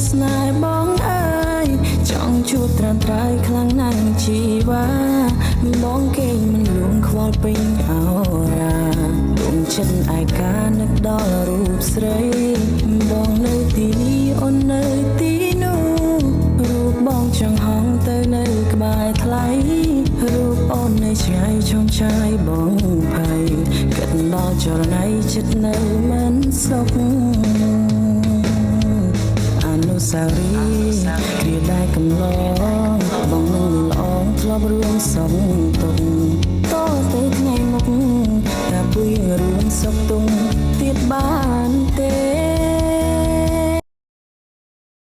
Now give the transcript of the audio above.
ស្នេហ៍បងអើយចង់ជួបត្រាំត្រៃខ្លាំងណាស់ជីវ៉ាមានបងគេមិនលួងខ្វល់ពេញអោរាដួងចិត្តឯកានឹកដល់រូបស្រីបងនៅទីនេះអូននៅទីនោះរូបបងចង់ហងទៅនៅក្បែរថ្លៃរូបអូននៅឆ្ងាយឈំឆាយបងភ័យគិតដល់ចរណៃចិត្តនៅមិនសុខអនុស្សាវរីយ៍គ្រាដែលកំឡងបងនឹងល្អងធ្លាប់រួមសងទុកតទៅថ្ងៃមុខតែពុយរួមសុខទុំទៀតបានទេ